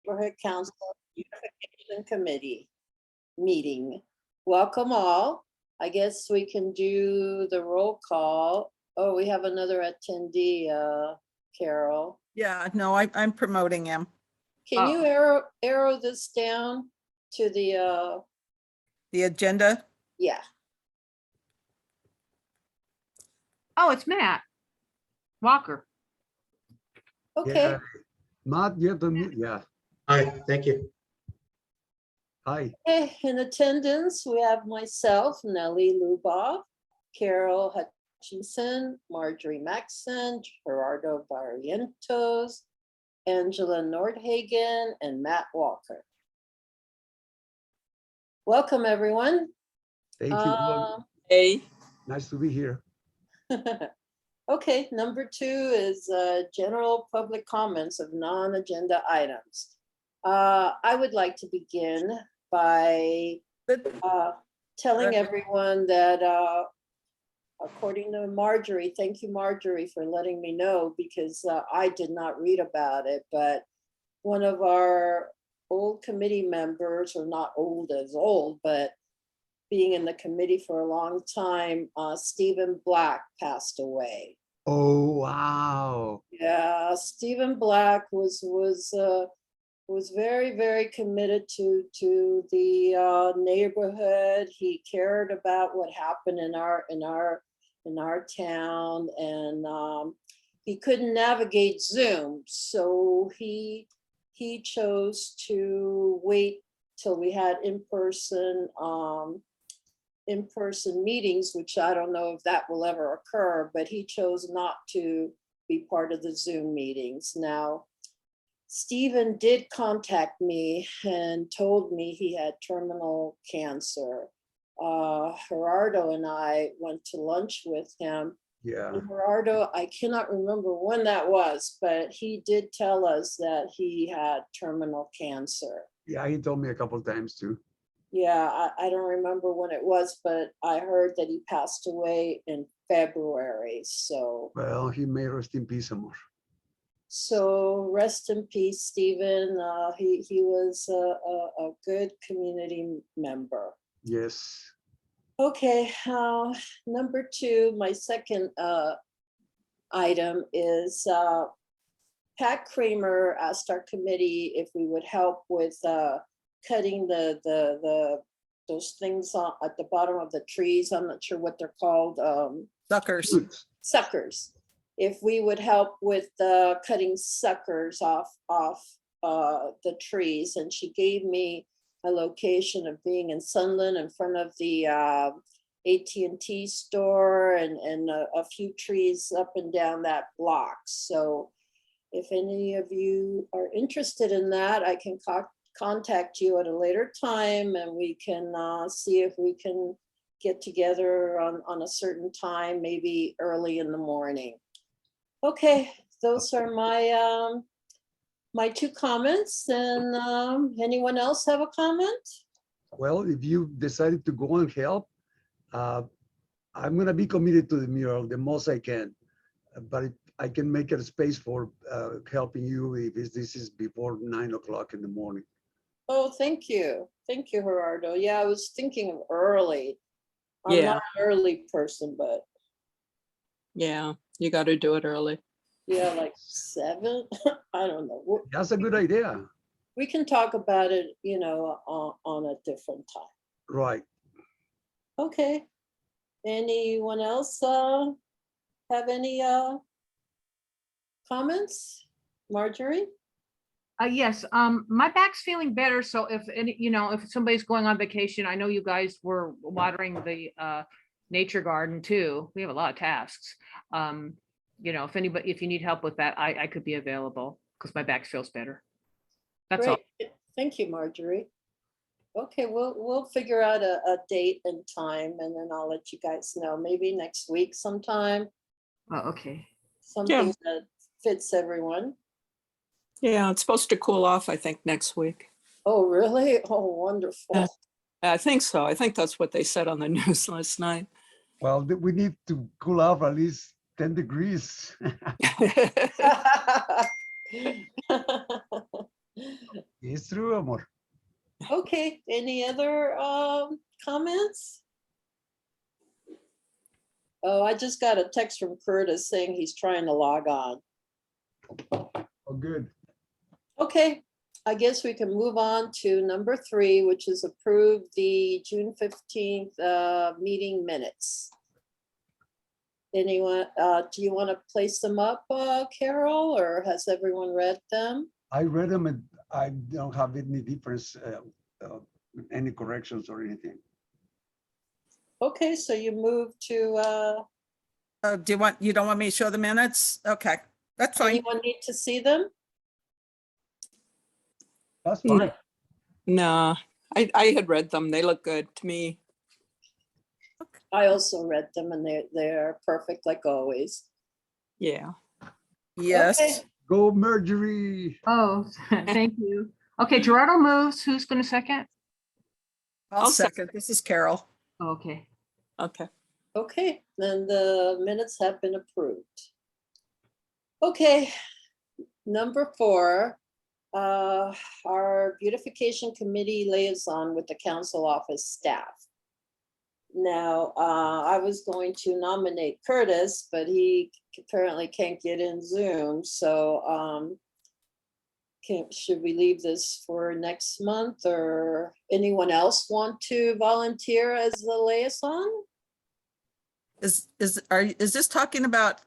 Neighborhood Council Beautification Committee meeting. Welcome all. I guess we can do the roll call. Oh, we have another attendee, Carol. Yeah, no, I'm promoting him. Can you arrow this down to the agenda? yeah. Oh, it's Matt Walker. Okay. Yeah. Matt, you have to mute. Yeah. Hi, thank you. Hi. Okay, in attendance, we have myself, Nellie Lubov, Carol Hutchinson, Marjorie Maxson, Gerardo Barrientos, Angela Nordhagen, and Matt Walker. Welcome, everyone. Thank you. Hey. Nice to be here. Okay, number 2 is general public comments of non-agenda items. I would like to begin by telling everyone that according to Marjorie, thank you, Marjorie, for letting me know, because I did not read about it, but one of our old committee members, or not old as old, but being in the committee for a long time, Stephen Black passed away. Oh, wow. Yeah, Stephen Black was very, very committed to the neighborhood. He cared about what happened in our town, and he couldn't navigate Zoom, so he chose to wait till we had in-person meetings, which I don't know if that will ever occur, but he chose not to be part of the Zoom meetings. Now, Stephen did contact me and told me he had terminal cancer. Gerardo and I went to lunch with him. Yeah. And Gerardo, I cannot remember when that was, but he did tell us that he had terminal cancer. Yeah, he told me a couple of times too. Yeah, I don't remember when it was, but I heard that he passed away in February. So, Well, he may rest in peace, amor. so rest in peace, Stephen. He was a good community member. Yes. Okay, number 2, my second item is Pat Kramer asked our committee if we would help with cutting those things at the bottom of the trees. I'm not sure what they're called. Suckers. Suckers. If we would help with cutting suckers off the trees, and she gave me a location of being in Sunland in front of the AT&T store, and a few trees up and down that block. So if any of you are interested in that, I can contact you at a later time, and we can see if we can get together on a certain time, maybe early in the morning. Okay, those are my 2 comments. And anyone else have a comment? Well, if you decided to go and help, I'm going to be committed to the mural the most I can, but I can make a space for helping you if this is before 9 o'clock in the morning. Oh, thank you. Thank you, Gerardo. Yeah, I was thinking of early. I'm Yeah. not an early person, but Yeah, you got to do it early. yeah, like 7. I don't know. That's a good idea. We can talk about it, on a different time. Right. Okay. Anyone else have any comments? Marjorie? Yes, my back's feeling better. So if if somebody's going on vacation, I know you guys were watering the nature garden too. We have a lot of tasks. If you need help with that, I could be available because my back feels better. That's all. Great. Thank you, Marjorie. Okay, we'll figure out a date and time, and then I'll let you guys know. Maybe next week sometime. Oh, okay. Something that fits everyone. Yeah, it's supposed to cool off, I think, next week. Oh, really? Oh, wonderful. I think so. I think that's what they said on the news last night. Well, we need to cool off at least 10 degrees. It's true, amor. Okay, any other comments? Oh, I just got a text from Curtis saying he's trying to log on. Oh, good. Okay, I guess we can move on to number 3, which is approve the June 15th meeting minutes. Anyone, do you want to place them up, Carol, or has everyone read them? I read them and I don't have any difference, any corrections or anything. Okay, so you move to, You don't want me to show the minutes? Okay, that's fine. anyone need to see them? That's No. fine. No, I had read them. They look good to me. I also read them and they're perfect like always. Yeah. Yes, Okay. Go Marjorie. Oh, thank you. Okay, Gerardo moves. Who's going to second? I'll I'll sec- second. This is Carol. Okay. Okay. Okay, then the minutes have been approved. Okay, number 4, our beautification committee liaison with the council office staff. Now, I was going to nominate Curtis, but he apparently can't get in Zoom, so should we leave this for next month, or anyone else want to volunteer as the liaison? Is this talking about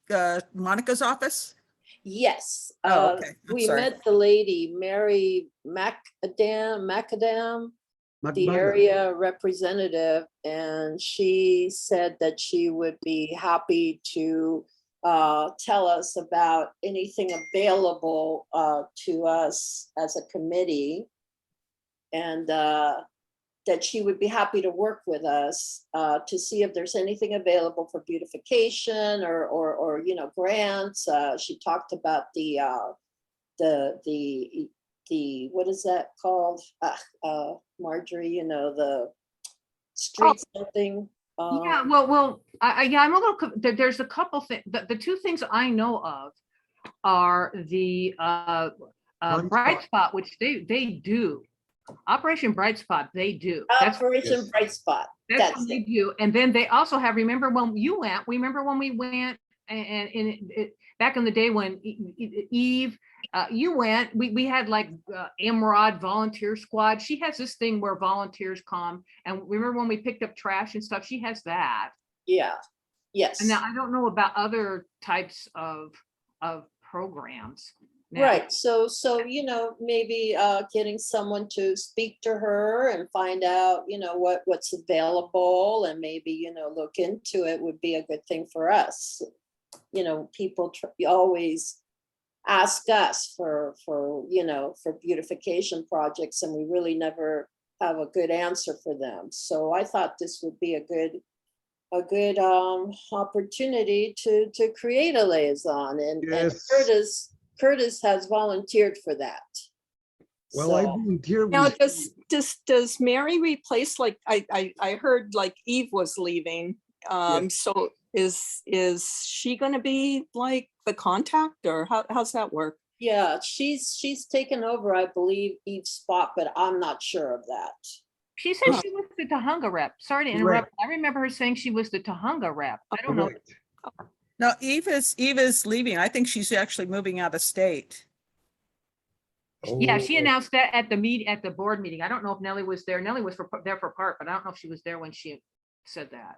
Monica's office? Yes. Oh, okay. I'm We sorry. met the lady, Mary Macadam, the McMahon. area representative, and she said that she would be happy to tell us about anything available to us as a committee. And that she would be happy to work with us to see if there's anything available for beautification or you know, grants. She talked about the what is that called? Marjorie, you know, the street something. Yeah, well, yeah, I'm a little, there's a couple things, the 2 things I know of are the Bright Bright Spot. Spot, which they do. Operation Bright Spot, they do. That's Operation Yes. Bright Spot. That's That's what they it. do. And then they also have, remember when you went, when we went and back in the day when Eve, you went, we had like Emerald Volunteer Squad. She has this thing where volunteers come. And remember when we picked up trash and stuff, she has that. Yeah, yes. And now I don't know about other types of programs. now. Right, so, you know, maybe getting someone to speak to her and find out, you know, what's available, and maybe, you know, look into it would be a good thing for us. You know, people always ask us for, you know, for beautification projects, and we really never have a good answer for them. So I thought this would be a good opportunity to create a liaison, and Yes. Curtis has volunteered for that. Well, I So, volunteer Now, with, does Mary replace, like, I heard like Eve was leaving. So is she gonna be like the contact, or how's that work? yeah, she's taken over, I believe, Eve's spot, but I'm not sure of that. She said she was the Tahunga rep. Sorry to interrupt. Correct. I remember her saying she was the Tahunga rep. I don't know. correct. No, Eve is leaving. I think she's actually moving out of state. Yeah, she Oh, announced that at the board meeting. I don't know if Nellie was there. Nellie was there for part, but I don't know if she was there when she said that.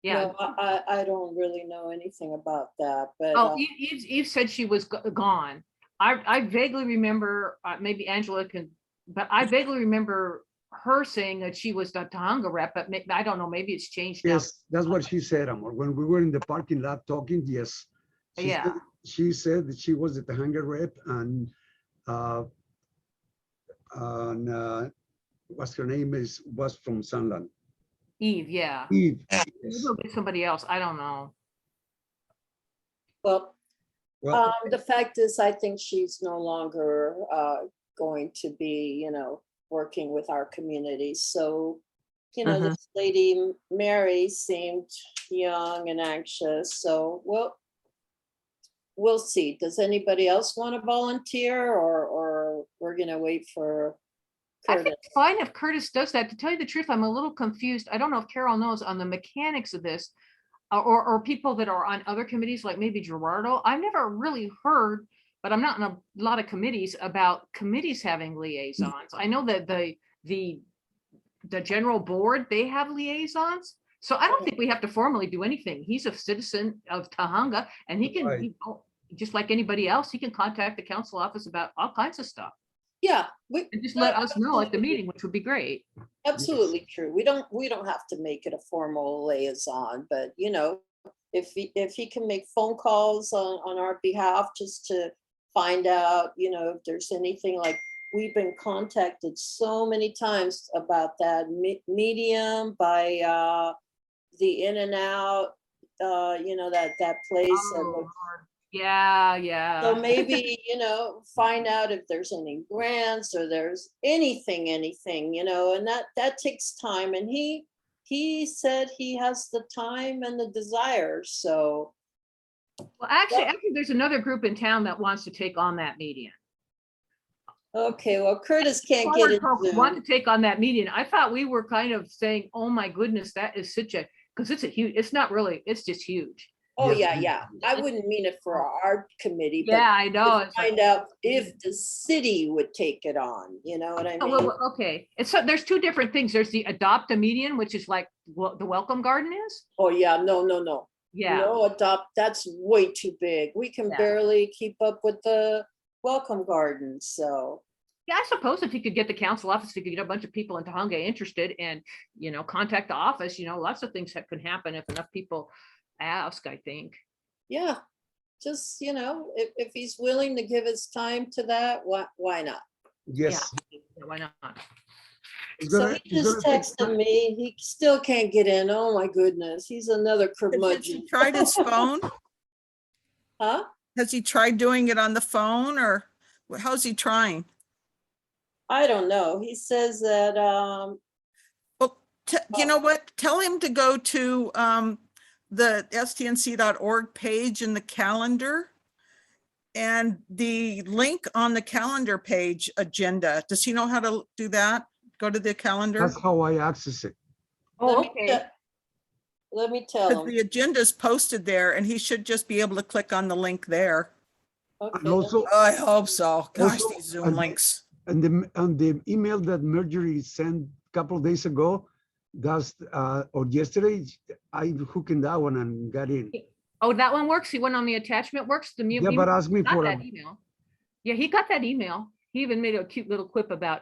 Yeah. No, I don't really know anything about that, but Oh, Eve said she was gone. I vaguely remember, maybe Angela can, but I vaguely remember her saying that she was the Tahunga rep, but I don't know, maybe it's changed now. yes, that's what she said, amor. When we were in the parking lot talking, yes. Yeah. She said that she was the Tahanga rep, and what's her name was from Sunland. Eve, yeah. Eve. Maybe Yes. it'll be somebody else. I don't know. well, Well, the fact is, I think she's no longer going to be, you know, working with our community. So, you know, this lady, Mary, seemed young and anxious. So, well, we'll see. Does anybody else want to volunteer, or we're gonna wait for I think Curtis? it's fine if Curtis does that. To tell you the truth, I'm a little confused. I don't know if Carol knows on the mechanics of this, or people that are on other committees, like maybe Gerardo. I've never really heard, but I'm not in a lot of committees about committees having liaisons. I know that the general board, they have liaisons. So I don't think we have to formally do anything. He's a citizen of Tahunga, and he can, Right. you know, just like anybody else, he can contact the council office about all kinds of stuff. Yeah, And just let us know at the meeting, which would be great. absolutely true. We don't have to make it a formal liaison, but you know, if he can make phone calls on our behalf just to find out, you know, if there's anything, like we've been contacted so many times about that medium by the In and Out, you know, that place. Oh, Lord. Yeah, yeah. So maybe, you know, find out if there's any grants or there's anything, you know, and that takes time. And he said he has the time and the desire. So, Well, actually, there's another group in town that wants to take on that median. okay, well, Curtis can't get Forward into folks want to Zoom. take on that median. I thought we were kind of saying, oh my goodness, that is such a, because it's a huge, it's not really, it's just huge. Oh, Yes, yeah. I wouldn't mean it for our committee, but Yeah, I know. to It's like, find out if the city would take it on, you know what I oh, mean? well, okay. It's so there's two different things. There's the adopt a median, which is like what the welcome garden is. Oh, yeah, no. Yeah. No, adopt, that's way too big. We can Yeah. barely keep up with the welcome garden, so. Yeah, I suppose if you could get the council office, you could get a bunch of people in Tahunga interested and, you know, contact the office, you know, lots of things that could happen if enough people ask, I think. Yeah, just, you know, if he's willing to give his time to that, why not? yes. Yeah, why not? It's So gonna- he it's just gonna take texted time. me, he still can't get in. Oh my goodness, he's another Has he curmudgeon. tried his phone? Huh? Has he tried doing it on the phone, or how's he trying? I don't know. He says that, Well, you know what? Tell him to go to the stnc.org page in the calendar. And the link on the calendar page agenda, does he know how to do that? Go to the calendar? That's how I access it. Oh, let me okay. te- let me tell Because him. the agenda is posted there and he should just be able to click on the link there. And Okay, also, I hope so. Gosh, Also, these Zoom and- links. and the email that Marjorie sent a couple of days ago, that's or yesterday, I hooked in that one and got in. Oh, that one works. He went on the attachment works. The Yeah, but ask me got for that a, email. Yeah, he got that email. He even made a cute little quip about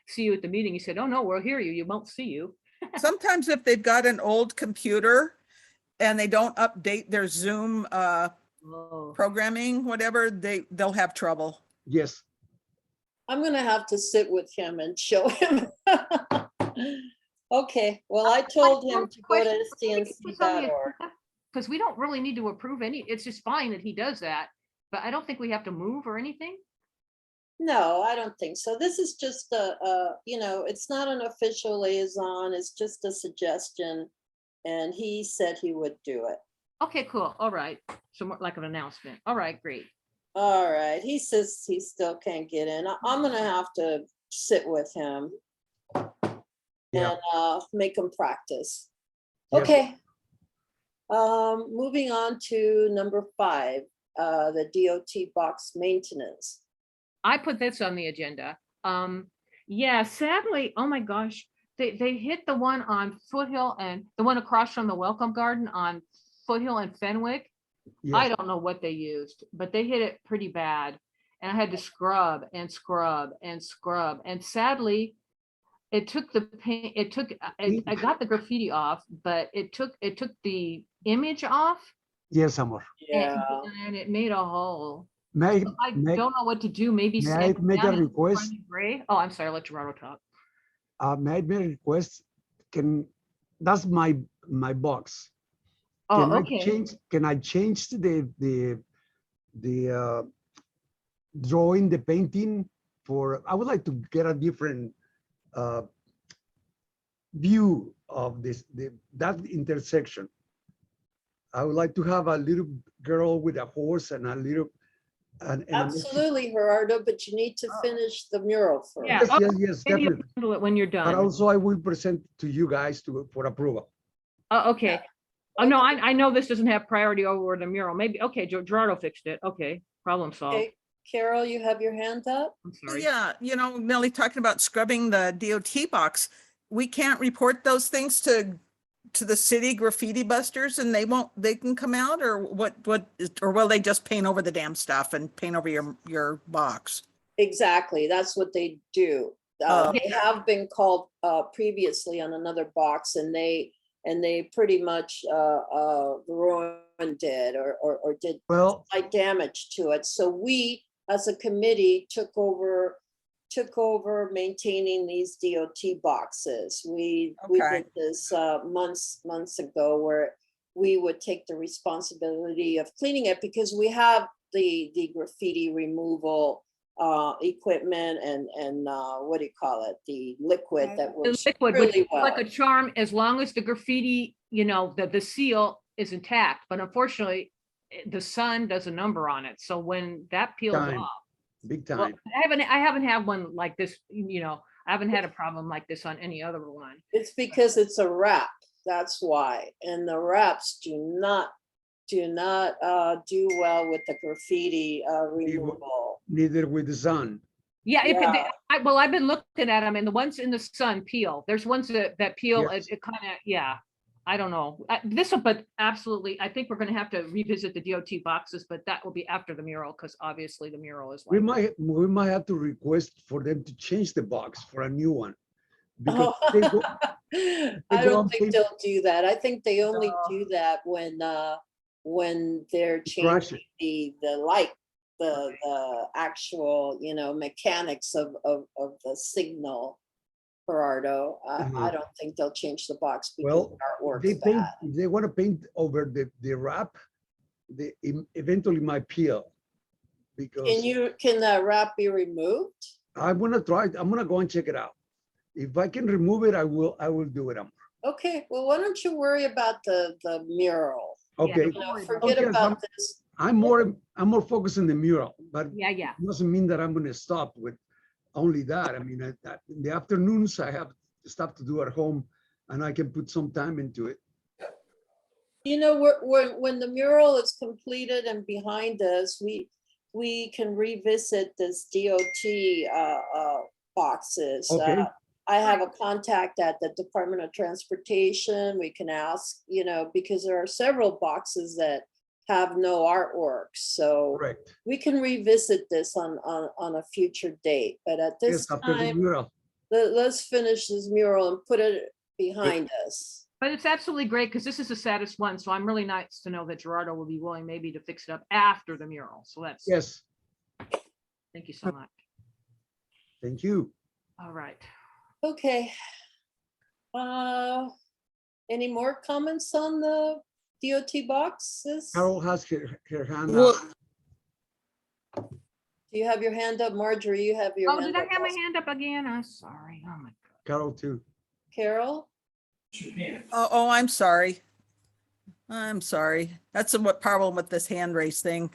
see you at the meeting. He said, oh no, we'll hear you. You won't see you. Sometimes if they've got an old computer and they don't update their Zoom Oh. programming, whatever, they'll have trouble. yes. I'm gonna have to sit with him and show him. Okay, well, I told him to go to stnc.org. Because we don't really need to approve any, it's just fine that he does that, but I don't think we have to move or anything. No, I don't think so. This is just you know, it's not an official liaison, it's just a suggestion. And he said he would do it. Okay, cool. All right. So more like an announcement. All right, great. All right, he says he still can't get in. I'm gonna have to sit with him Yeah. and make him practice. Yeah. Okay. Moving on to number 5, the DOT box maintenance. I put this on the agenda. Yeah, sadly, oh my gosh, they hit the one on Foothill and the one across from the Welcome Garden on Foothill and Fenwick. I Yes. don't know what they used, but they hit it pretty bad. And I had to scrub and scrub and scrub. And sadly, it took the paint, I got the graffiti off, but it took the image off Yes, Amor. Yeah. and it made a hole. May So I may, don't know what to do. Maybe may I sand it make down a and request? find it gray. Oh, I'm sorry, let Gerardo talk. May I make a request? That's my box. Oh, Can I okay. change the drawing, the painting for, I would like to get a different view of that intersection. I would like to have a little girl with a horse and a little, and a Mexican. Absolutely, Gerardo, but you need to finish the mural first. Yeah. Yes, Oh, yes, yes, Maybe you'll definitely. handle it when you're But done. also I will present to you guys for approval. Oh, okay. Oh, no, I know this doesn't have priority over the mural. Maybe, okay, Gerardo fixed it. Okay, problem solved. Okay, Carol, you have your hand up? I'm sorry. Yeah, you know, Nellie, talking about scrubbing the DOT box, we can't report those things to the city graffiti busters and they can come out, or or will they just paint over the damn stuff and paint over your box? Exactly, that's what they do. Oh. They have been called previously on another box, and they pretty much ruined it or did Well, slight damage to it. So we, as a committee, took over maintaining these DOT boxes. We Okay. did this months ago, where we would take the responsibility of cleaning it, because we have the graffiti removal equipment and what do you call it? The liquid that The works liquid, which really is like well. a charm, as long as the graffiti, you know, the seal is intact. But unfortunately, the sun does a number on it. So when that peels Time. off, big well, time. I haven't had one like this, you know, I haven't had a problem like this on any other one. It's because it's a wrap, that's why. And the wraps do not do well with the graffiti removal. Neither with the sun. Yeah, Yeah. well, I've been looking at them, and the ones in the sun peel. There's ones that peel, Yes. it kind of, yeah. I don't know. But absolutely, I think we're gonna have to revisit the DOT boxes, but that will be after the mural, because obviously the mural is We like. might have to request for them to change the box for a new one. Because Oh, they go, I go don't on think page- they'll do that. I think they only No. do that when they're Crash changing the light, the actual, you know, mechanics of the signal. Gerardo, I Mhm. don't think they'll change the box because Well, the artwork's they paint, bad. if they want to paint over the wrap, they eventually might peel. Because Can that wrap be removed? I'm gonna try, I'm gonna go and check it out. If I can remove it, I will do it. Okay, well, why don't you worry about the mural? Okay, You know, worry about forget Okay, about this. I'm more focused on the mural, but Yeah, yeah. it doesn't mean that I'm gonna stop with only that. I mean, in the afternoons, I have stuff to do at home and I can put some time into it. You know, when the mural is completed and behind us, we can revisit this DOT boxes. Okay. I have a contact at the Department of Transportation. We can ask, you know, because there are several boxes that have no artwork. So Correct. we can revisit this on a future date. But at this Yes, after the time, mural. let's finish this mural and put it behind us. But it's absolutely great, because this is the saddest one. So I'm really nice to know that Gerardo will be willing maybe to fix it up after the mural. So that's, Yes, thank you so much. thank you. All right. Okay. Any more comments on the DOT boxes? Do Carol has her hand Well, up. you have your hand up? Marjorie, you have your Oh, hand did I up have my also. hand up again? I'm sorry. Oh my God. Carol too. Carol? Oh, I'm sorry. I'm sorry. That's what problem with this hand raise thing.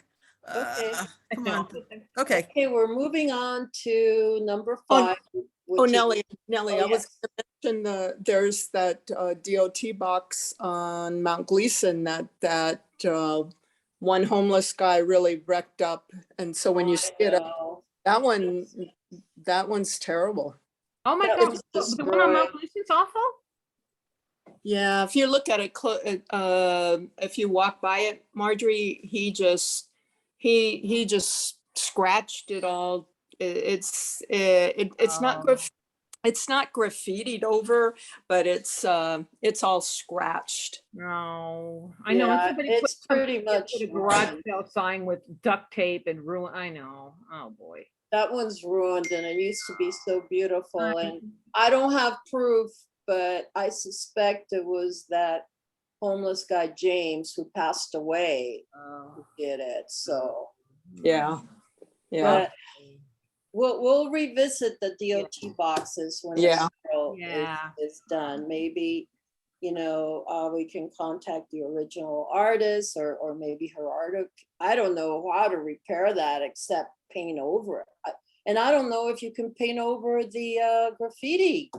Okay. Come on. Okay. Okay, we're moving on to number Oh, 5. Oh, which is- Nellie, Oh, I was gonna mention there's that DOT box on Mount Gleason that one homeless guy really wrecked up. And so when you see it, know. that one's terrible. Oh my That God. was The one on Mount destroyed. Gleason's awful? Yeah, if you look at it, if you walk by it, Marjorie, he just scratched it all. It's not Oh. it's not graffitied over, but it's all scratched. No, I know. Yeah, somebody it's put pretty much a garage ruined. sale sign with duct tape and ruin. I know. Oh, boy. That one's ruined, and it used to be so beautiful. And I don't have proof, but I suspect it was that homeless guy James who passed away who did it. So Yeah, yeah. but we'll revisit the DOT boxes when Yeah. the mural Yeah. is done. Maybe we can contact the original artist or maybe her art. I don't know how to repair that except paint over it. And I don't know if you can paint over the graffiti,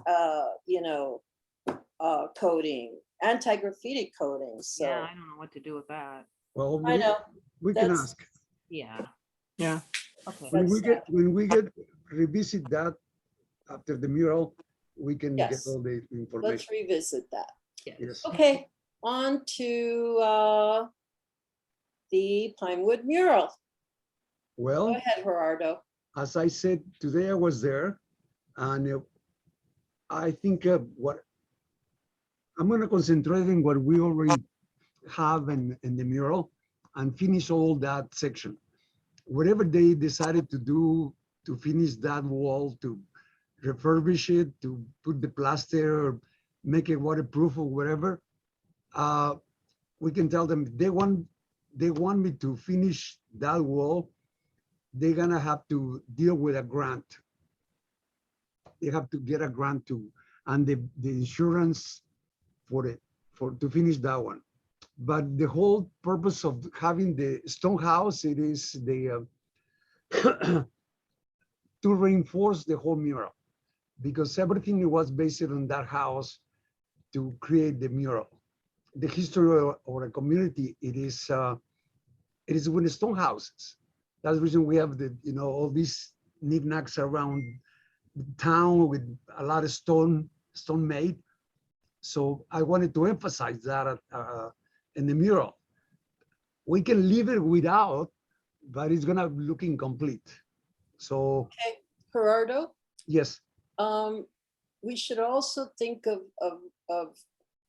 coating, anti-graffiti coating. So Yeah, I don't know what to do with that. Well, I know. we can That's- ask. Yeah, Yeah. okay. That's When we get revisit that after the mural, we can get Yes. all the Let's information. revisit that. Yes. Okay, on to the Pinewood mural. Go Well, ahead, Gerardo. as I said, today I was there, and I think what I'm going to concentrate on what we already have in the mural and finish all that section. Whatever they decided to do to finish that wall, to refurbish it, to put the plaster or make it waterproof or whatever, we can tell them they want me to finish that wall. They're gonna have to deal with a grant. They have to get a grant and the insurance to finish that one. But the whole purpose of having the stone house, it is the to reinforce the whole mural, because everything was based on that house to create the mural. The history of a community, it is with the stone houses. That's the reason we have all these knickknacks around town with a lot of stone made. So I wanted to emphasize that in the mural. We can leave it without, but it's gonna look incomplete. So Okay, Gerardo, yes, we should also think of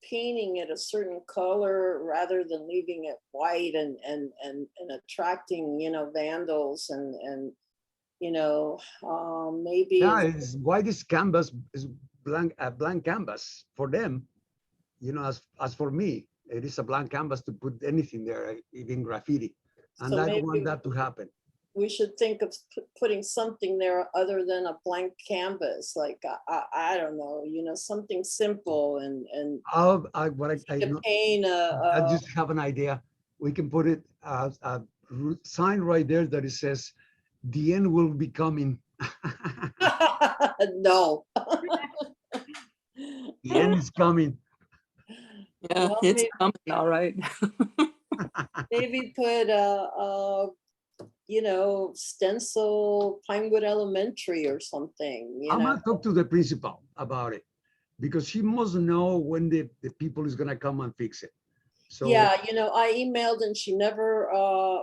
painting it a certain color rather than leaving it white and attracting, vandals and maybe. yeah, it's white is canvas, is a blank canvas for them. As for me, it is a blank canvas to put anything there, even graffiti. And So I don't maybe want that to happen. we should think of putting something there other than a blank canvas, like, I don't know, something simple and I to know, paint I just have an idea. We can put it as a sign right there that it says, "The end will be coming." no. The end is coming. Yeah, Well, it's coming, all right. maybe put stencil Pinewood Elementary or something, I'm gonna talk to the principal about it, because she must know when the people is gonna come and fix it. So Yeah, I emailed and she never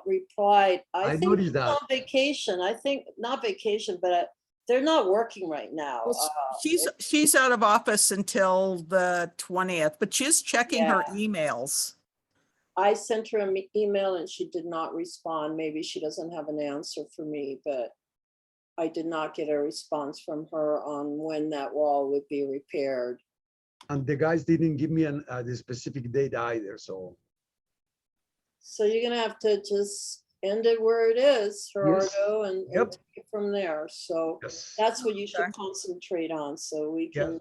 replied. I I think noticed she's that. on vacation. I think not vacation, but they're not working right now. Well, she's out of office until the 20th, but she's checking her emails. I sent her an email and she did not respond. Maybe she doesn't have an answer for me, but I did not get a response from her on when that wall would be repaired. And the guys didn't give me the specific date either, so. So you're gonna have to just end it where it is, Gerardo, and Yep. take it from there. So Yes. that's what you should Okay. concentrate on, so we Yeah. can,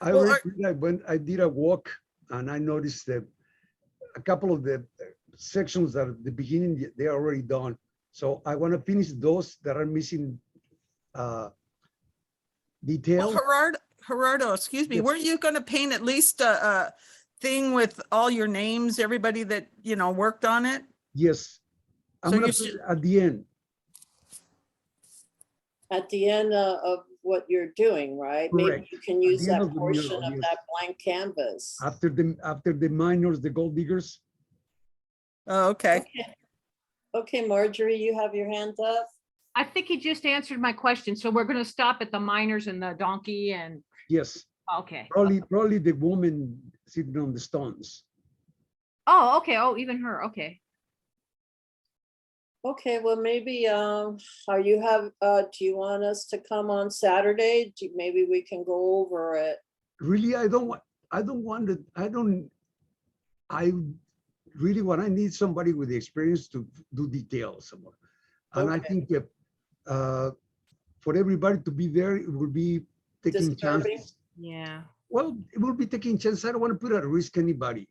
I Well, when I did a walk and I noticed that a couple of the sections that at the beginning, they're already done. So I want to finish those that are missing detail. Well, Gerardo, excuse me, Yes. weren't you going to paint at least a thing with all your names, everybody that, worked on it? Yes. I'm So gonna you put it should- at the end. at the end of what you're doing, right? Maybe Correct. you can At use the end that of the portion mural, of yes. that blank canvas. After the miners, the gold diggers. Oh, okay. Okay, Marjorie, you have your hand up? I think he just answered my question. So we're gonna stop at the miners and the donkey and, Yes. okay. Probably the woman sitting on the stones. Oh, okay. Oh, even her. Okay. Okay, well, maybe, do you want us to come on Saturday? Maybe we can go over it. Really, I really want, I need somebody with the experience to do details somewhere. And I Okay. think that for everybody to be there, it will be taking Disturbing. chances. Yeah. Well, it will be taking chance. I don't want to put at risk anybody.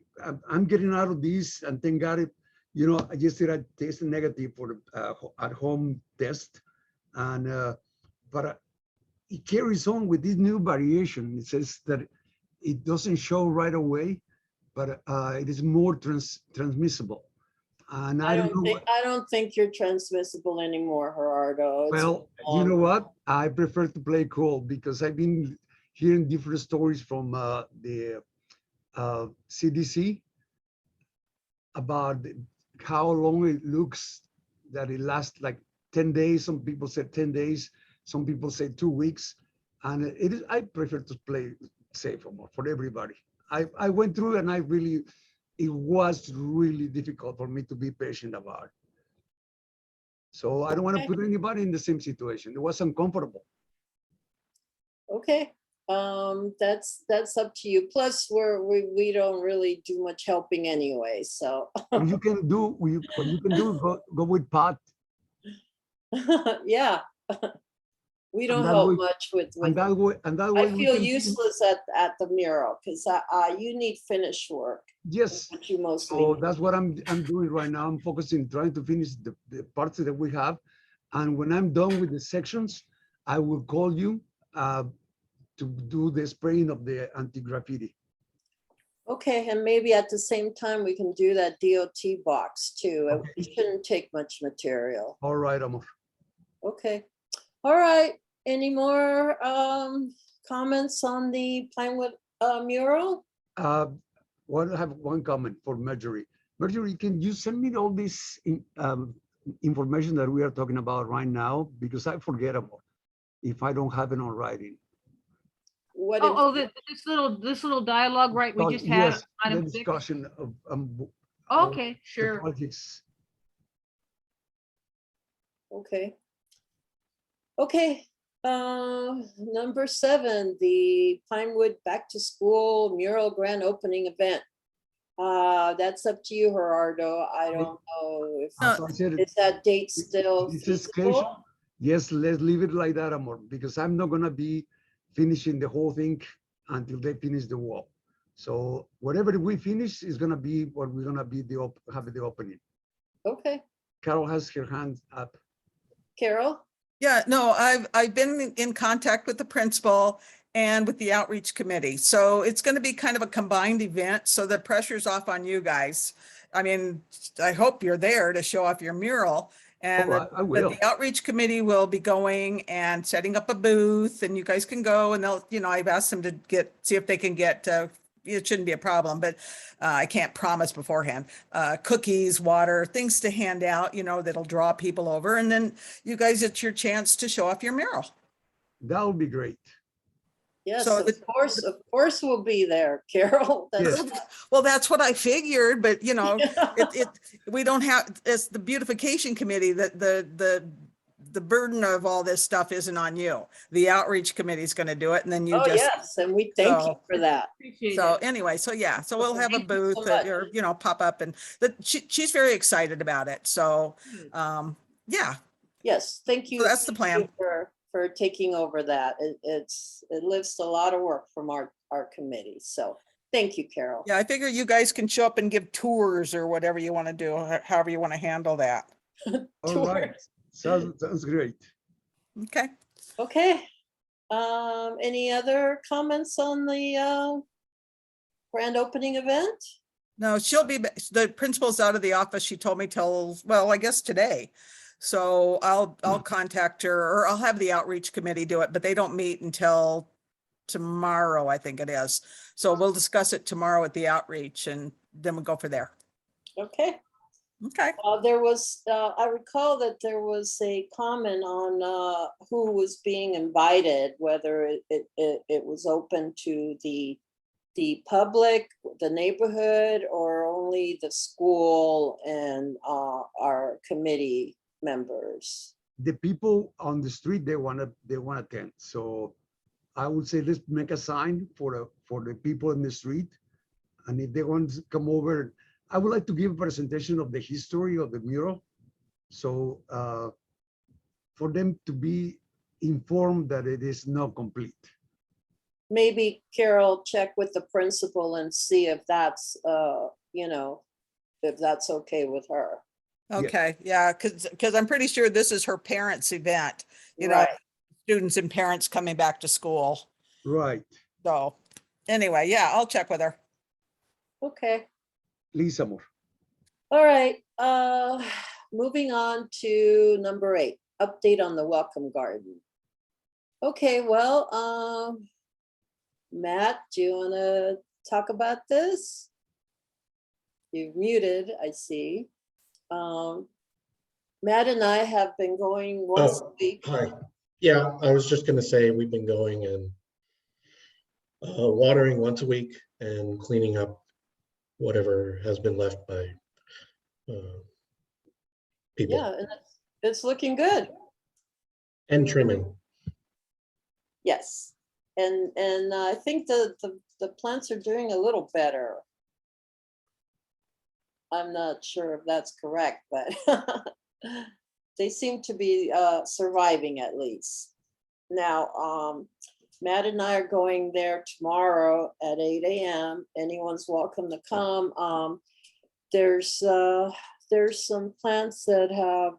I'm getting out of this, and thank God, I just did a test negative for the at-home test, and but it carries on with this new variation. It says that it doesn't show right away, but it is more transmissible. And I don't know. I don't think you're transmissible anymore, Gerardo. It's Well, you long. know what? I prefer to play cool because I've been hearing different stories from the CDC about how long it looks that it lasts, like 10 days. Some people said 10 days. Some people say 2 weeks. And I prefer to play safe for everybody. I went through and it was really difficult for me to be patient about it. So I don't want to Okay. put anybody in the same situation. It was uncomfortable. Okay, that's up to you. Plus, we don't really do much helping anyway, so. What you can do, go with Pat. Yeah. We And don't that help way, much with, and that way I we feel can useless at the mural because you need finished work. Yes. What you mostly So need. that's what I'm doing right now. I'm focusing, trying to finish the parts that we have. And when I'm done with the sections, I will call you to do the spraying of the anti-graffiti. Okay, and maybe at the same time, we can do that DOT box too. It Okay. shouldn't take much material. All right, Amor. Okay, all right. Any more comments on the Pinewood mural? Well, I have one comment for Marjorie. Marjorie, can you send me all this information that we are talking about right now? Because I forget about if I don't have it on writing. What? This little dialogue, right? We just had. Yes, on the item 6? discussion of Okay, the sure. projects. Okay. Okay, number 7, the Pinewood Back to School Mural Grand Opening Event. That's up to you, Gerardo. I don't know if, As I said, is that date still this is scheduled. feasible? Yes, let's leave it like that, Amor, because I'm not gonna be finishing the whole thing until they finish the wall. So whatever we finish is gonna be what we're gonna be have the opening. Okay, Carol has her hand up. Carol? Yeah, no, I've been in contact with the principal and with the outreach committee. So it's going to be kind of a combined event. So the pressure's off on you guys. I mean, I hope you're there to show off your mural. And Oh, I will. the outreach committee will be going and setting up a booth, and you guys can go, and they'll, I've asked them to see if they can get, it shouldn't be a problem, but I can't promise beforehand, cookies, water, things to hand out, that'll draw people over. And then you guys, it's your chance to show off your mural. That would be great. Yes, So of course we'll be there, Carol. That's Yes. Well, that's what I figured, but we don't have, it's the beautification committee, that the burden of all this stuff isn't on you. The outreach committee is going to do it, and then you Oh, just, yes, and we thank you So- for that. Appreciate so it. anyway, so yeah, so we'll have a Thank you so booth much. or, pop up, and she's very excited about it. So, yeah, Yes, thank you. So that's the thank you plan. For taking over that. It lifts a lot of work from our committee. So thank you, Carol. yeah, I figure you guys can show up and give tours or whatever you want to do, however you want to handle that. All right. Sounds great. Okay. Okay. Any other comments on the grand opening event? No, the principal's out of the office. She told me till, well, I guess today. So I'll contact her, or I'll have the outreach committee do it, but they don't meet until tomorrow, I think it is. So we'll discuss it tomorrow at the outreach, and then we'll go for there. Okay. Okay. There was, I recall that there was a comment on who was being invited, whether it was open to the public, the neighborhood, or only the school and our committee members. The people on the street, they want to attend. So I would say let's make a sign for the people in the street, and if they want to come over, I would like to give a presentation of the history of the mural. So for them to be informed that it is not complete. maybe Carol check with the principal and see if that's, you know, if that's okay with her. Okay, yeah, because I'm pretty sure this is her parents' event, you know, Right. students and parents coming back to school. Right. So anyway, yeah, I'll check with her. Okay. Please, amor. All right, moving on to number 8, update on the welcome garden. Okay, well, Matt, do you want to talk about this? You're muted, I see. Matt and I have been going once a week. Hi. Yeah, I was just gonna say, we've been going and watering once a week and cleaning up whatever has been left by people, Yeah, and it's looking good. and trimming. Yes, and I think the plants are doing a little better. I'm not sure if that's correct, but they seem to be surviving at least. Now, Matt and I are going there tomorrow at 8 a.m. Anyone's welcome to come. There's some plants that have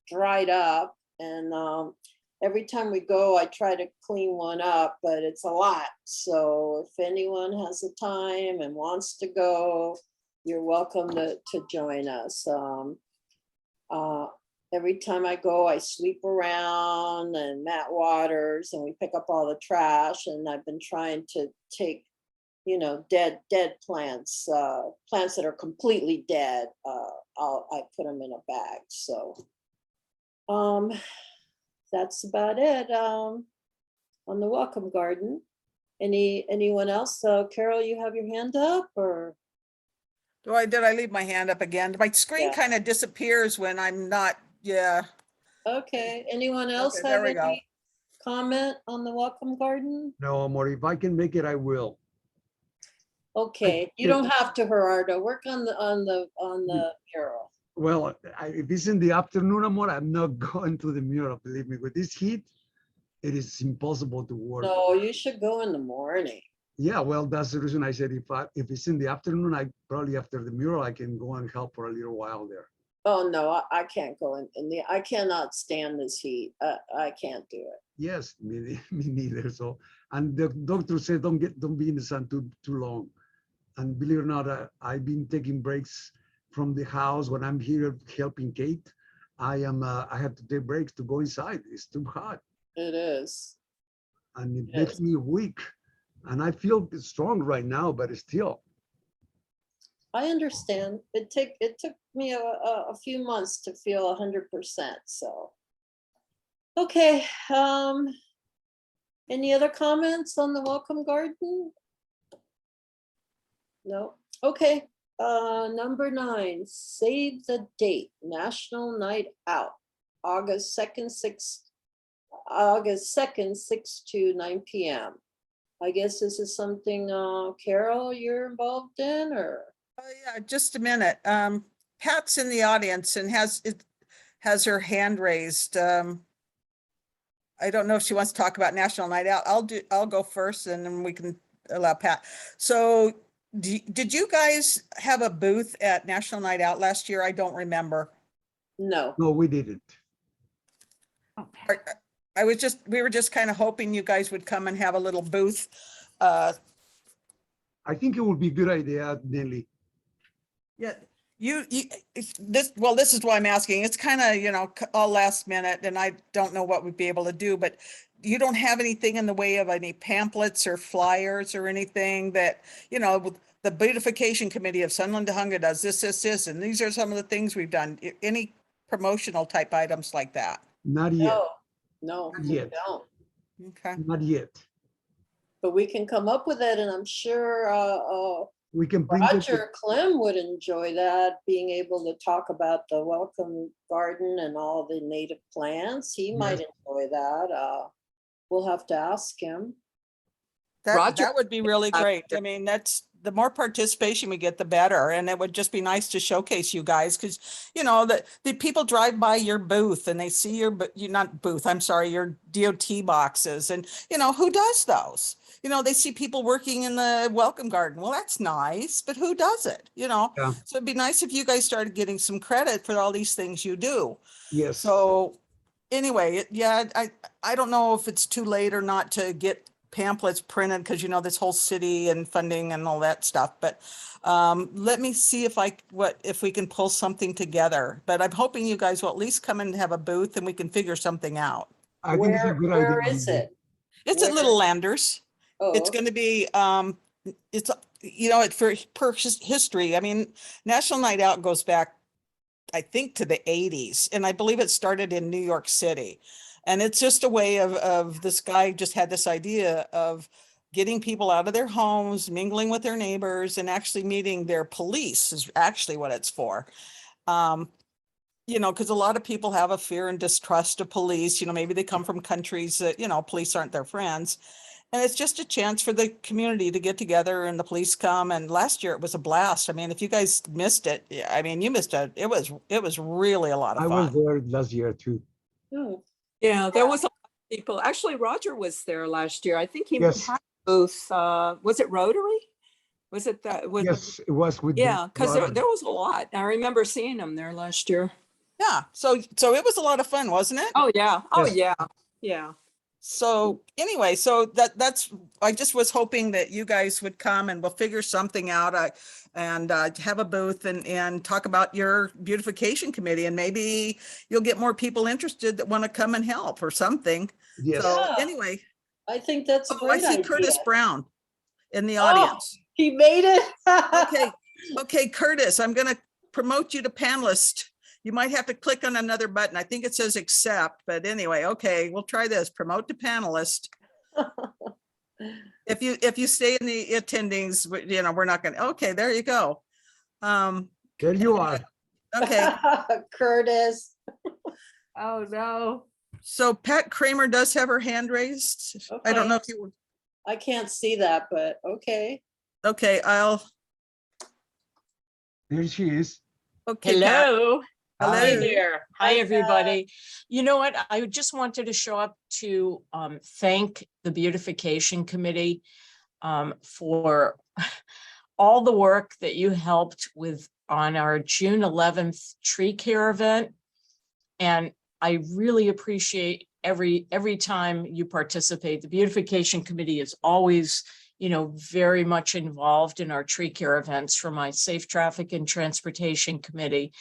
dried up, and every time we go, I try to clean one up, but it's a lot. So if anyone has the time and wants to go, you're welcome to join us. Every time I go, I sweep around and Matt waters and we pick up all the trash. And I've been trying to take, you know, dead plants, plants that are completely dead. I put them in a bag. So that's about it on the welcome garden. Anyone else? Carol, you have your hand up, or? Did I leave my hand up again? My screen Yeah. kind of disappears when I'm not, yeah. Okay, anyone else Okay, have there we go. any comment on the welcome garden? No, amor, if I can make it, I will. Okay, you don't have to, Gerardo. Work on the mural. Well, if it's in the afternoon, amor, I'm not going to the mural. Believe me, with this heat, it is impossible to work. No, you should go in the morning. Yeah, well, that's the reason I said if it's in the afternoon, I probably after the mural, I can go and help for a little while there. Oh, no, I can't go I cannot stand this heat. I can't do it. Yes, me neither. So, and the doctor said don't be in the sun too long. And believe it or not, I've been taking breaks from the house when I'm here helping Kate. I have to take breaks to go inside. It's too hot, It is. and it Yes. makes me weak. And I feel strong right now, but still. I understand. It took me a few months to feel 100%. So, okay. Any other comments on the welcome garden? No. Okay. Number 9, save the date. National Night Out, August 2nd, 6 to 9 p.m. I guess this is something, Carol, you're involved in, or? Oh, yeah, just a minute. Pat's in the audience and has her hand raised. I don't know if she wants to talk about National Night Out. I'll go first and then we can allow Pat. So did you guys have a booth at National Night Out last year? I don't remember. No. No, we didn't. Oh, We were just kind of hoping you guys would come and have a little booth. I think it would be a good idea, Nelly. Yeah, this is why I'm asking. It's kind of, you know, all last minute and I don't know what we'd be able to do, but you don't have anything in the way of any pamphlets or flyers or anything that, you know, the Beautification Committee of Sunland Tahunga does this, and these are some of the things we've done. Any promotional type items like that? Not yet. No, Not we yet. don't. Okay. Not yet. But we can come up with it, and I'm sure We can print it. Roger Clem would enjoy that, being able to talk about the welcome garden and all the native plants. He might enjoy that. We'll have to ask him. Roger- that would be really great. I mean, that's, the more participation we get, the better. And it would just be nice to showcase you guys, because, you know, the people drive by your booth and they see your, you not booth, I'm sorry, your DOT boxes. And, you know, who does those? You know, they see people working in the welcome garden. Well, that's nice, but who does it? You know, Yeah. so it'd be nice if you guys started getting some credit for all these things you do. Yes. So anyway, yeah, I don't know if it's too late or not to get pamphlets printed, because you know, this whole city and funding and all that stuff, but let me see if we can pull something together. But I'm hoping you guys will at least come and have a booth and we can figure something out. I think it's a good idea. Where is Lindsay. it? It's at Where- Little Landers. Oh, It's going to be, it's, you know, per history. I mean, National Night Out goes back, I think, to the 80s, and I believe it started in New York City. And it's just a way of this guy just had this idea of getting people out of their homes, mingling with their neighbors, and actually meeting their police is actually what it's for. You know, because a lot of people have a fear and distrust of police. You know, maybe they come from countries that, you know, police aren't their friends. And it's just a chance for the community to get together and the police come. And last year it was a blast. I mean, if you guys missed it, yeah, I mean, you missed it. It was really a lot of I was fun. there last year too. hmm. Yeah, there was a lot of people. Actually, Roger was there last year. I think he Yes. had a booth. Was it Rotary? Was it that? Yes, it was with. Yeah, because Robert. there was a lot. I remember seeing him there last year. Yeah. So it was a lot of fun, wasn't it? Oh, yeah. Oh, Yes. yeah. Yeah. So anyway, so that's, I just was hoping that you guys would come and we'll figure something out and have a booth and talk about your beautification committee, and maybe you'll get more people interested that want to come and help or something. Yes. So Yeah. anyway, I think that's a oh, I great see Curtis idea. Brown in the Oh. audience. He made it. Okay, okay, Curtis, I'm gonna promote you to panelist. You might have to click on another button. I think it says accept, but anyway, okay, we'll try this. Promote to panelist. If you stay in the attendings, you know, we're not gonna, okay, there you go. There you are. Okay, Curtis. Oh, no. so Pat Kramer does have her hand raised. I don't know if you, I can't see that, but okay. okay, There she is. okay. Pat. Hello. Hello. Hi there. Hi, Hi, Pat. everybody. You know what? I just wanted to show up to thank the Beautification Committee for all the work that you helped with on our June 11th tree care event. And I really appreciate every time you participate. The Beautification Committee is always, you know, very much involved in our tree care events for my Safe Traffic and Transportation Committee.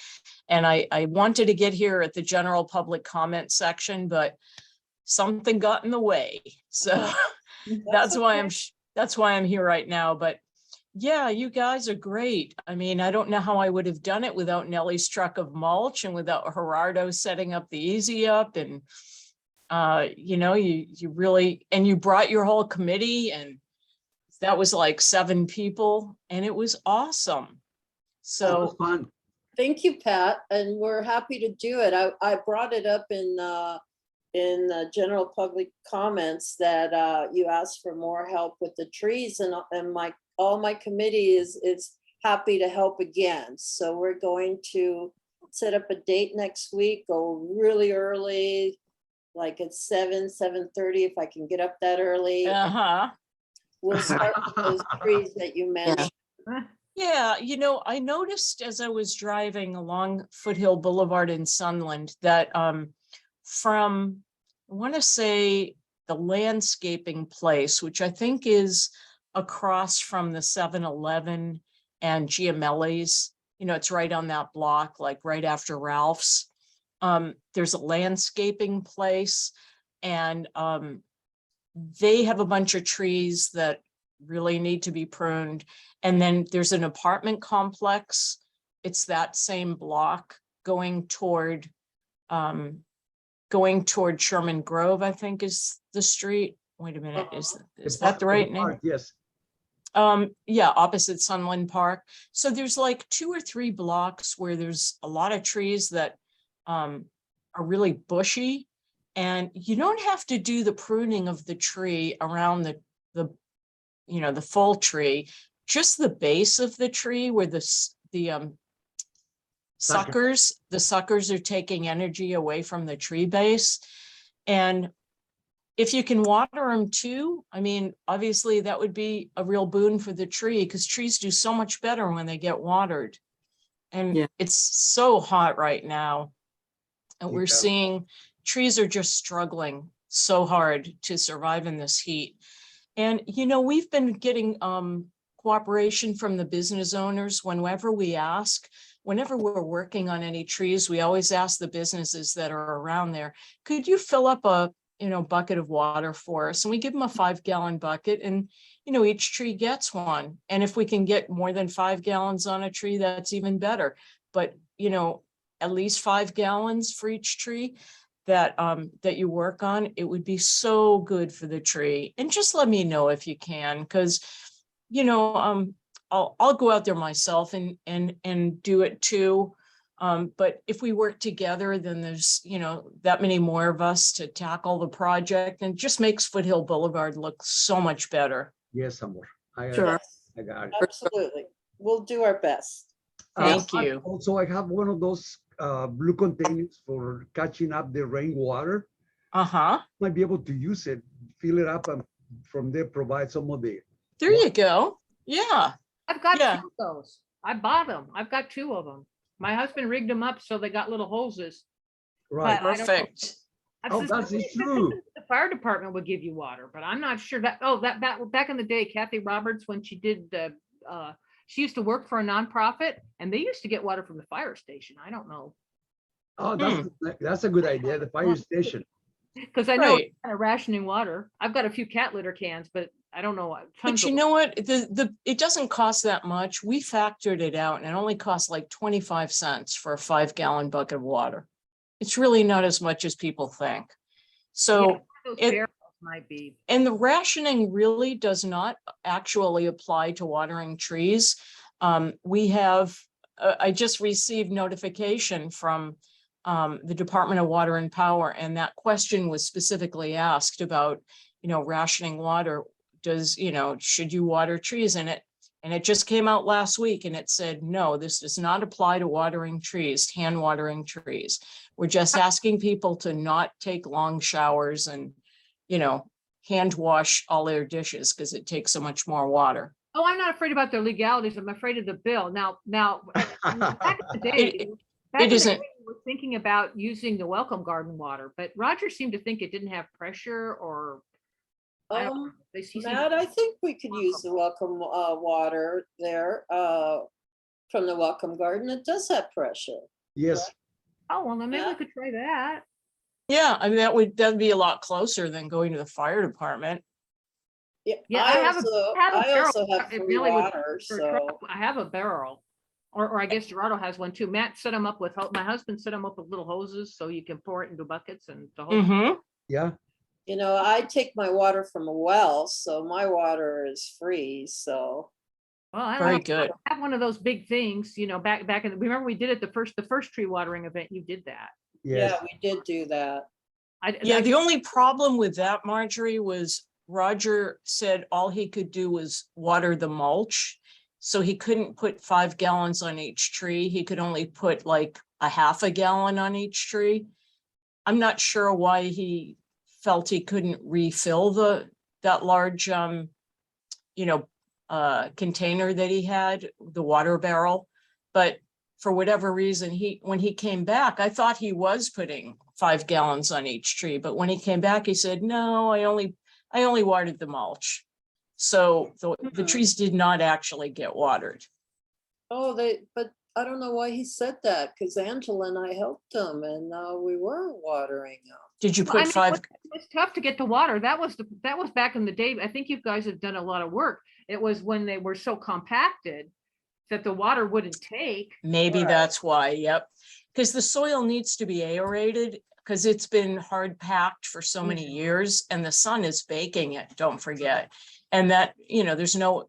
And I wanted to get here at the general public comment section, but something got in the way. So that's why I'm here right now. But yeah, you guys are great. I mean, I don't know how I would have done it without Nellie's truck of mulch and without Gerardo setting up the Easy Up. And you know, you really, and you brought your whole committee, and that was like 7 people, and it was awesome. That was So fun. Thank you, Pat, and we're happy to do it. I brought it up in the general public comments that you asked for more help with the trees, and all my committee is happy to help again. So we're going to set up a date next week, go really early, like at 7:30, if I can get up that early. uh-huh. We'll start with those trees that you mentioned. Yeah, you know, I noticed as I was driving along Foothill Boulevard in Sunland that from, I want to say, the landscaping place, which I think is across from the 7-Eleven and Giamelli's, you know, it's right on that block, like right after Ralph's. There's a landscaping place, and they have a bunch of trees that really need to be pruned. And then there's an apartment complex. It's that same block going toward Sherman Grove, I think is the street. Wait a minute, is that the right name? Yes. Yeah, opposite Sunland Park. So there's like 2 or 3 blocks where there's a lot of trees that are really bushy, and you don't have to do the pruning of the tree around the the full tree, just the base of the tree where the suckers are taking energy away from the tree base. And if you can water them too, I mean, obviously that would be a real boon for the tree, because trees do so much better when they get watered. And Yeah. it's so hot right now. And we're Yeah. seeing trees are just struggling so hard to survive in this heat. And, we've been getting cooperation from the business owners whenever we ask. Whenever we're working on any trees, we always ask the businesses that are around there, could you fill up a bucket of water for us? And we give them a 5-gallon bucket, and each tree gets one. And if we can get more than 5 gallons on a tree, that's even better. But at least 5 gallons for each tree that you work on, it would be so good for the tree. And just let me know if you can, because I'll go out there myself and do it too. But if we work together, then there's, that many more of us to tackle the project, and it just makes Foothill Boulevard look so much better. Yes, Amor. Sure. I got it. Absolutely. We'll do our best. Thank you. Also, I have one of those blue containers for catching up the rainwater. Uh-huh. Might be able to use it, fill it up, and from there provide some of the. There you go. Yeah. I've got Yeah. 2 of those. I bought them. I've got 2 of them. My husband rigged them up so they got little hoses. Right. But I don't know. Perfect. I've Oh, that's true. The fire department would give you water, but I'm not sure that, that back in the day, Kathy Roberts, when she did she used to work for a nonprofit, and they used to get water from the fire station. I don't know. Oh, that's a good idea. The fire station. Because I know Right. it's kind of rationing water. I've got a few cat litter cans, but I don't know. But you know what? It doesn't cost that much. We factored it out, and it only costs like 25 cents for a 5-gallon bucket of water. It's really not as much as people think. So, those it- barrels might be. and the rationing really does not actually apply to watering trees. We have, I just received notification from the Department of Water and Power, and that question was specifically asked about, rationing water. Should you water trees in it? And it just came out last week, and it said, no, this does not apply to watering trees, hand watering trees. We're just asking people to not take long showers and, hand wash all their dishes, because it takes so much more water. Oh, I'm not afraid about their legalities. I'm afraid of the bill. Now, back in the day, isn't. we were thinking about using the welcome garden water, but Roger seemed to think it didn't have pressure, or I don't know. He seemed to- Matt, I think we could use the welcome water there from the welcome garden. It does have pressure. Yes. Oh, well, then maybe we Yeah. could try that. Yeah, I mean, that'd be a lot closer than going to the fire department. Yeah, Yeah, I have also barrel. have It free really would water, for a so. truck. I have a barrel, or I guess Gerardo has one too. Matt set them up with, my husband set them up with little hoses so you can pour it into buckets and the whole. Mm-hmm. Yeah. I take my water from a well, so my water is free, so. Well, I don't Very know. good. I have one of those big things, back in, remember we did it the first tree watering event, you did that. Yes. Yeah, we did do that. Yeah, the only problem with that, Marjorie, was Roger said all he could do was water the mulch. So he couldn't put 5 gallons on each tree. He could only put like a half a gallon on each tree. I'm not sure why he felt he couldn't refill that large container that he had, the water barrel. But for whatever reason, when he came back, I thought he was putting 5 gallons on each tree. But when he came back, he said, no, I only watered the mulch. So the trees did not actually get watered. Oh, but I don't know why he said that, because Angela and I helped him and we weren't watering them. Did you Well, I put mean, 5? It was tough to get the water. That was back in the day. I think you guys have done a lot of work. It was when they were so compacted that the water wouldn't take. Maybe Right. that's why, yep. Because the soil needs to be aerated, because it's been hard packed for so many years, and the sun is baking it, don't forget. And that, there's no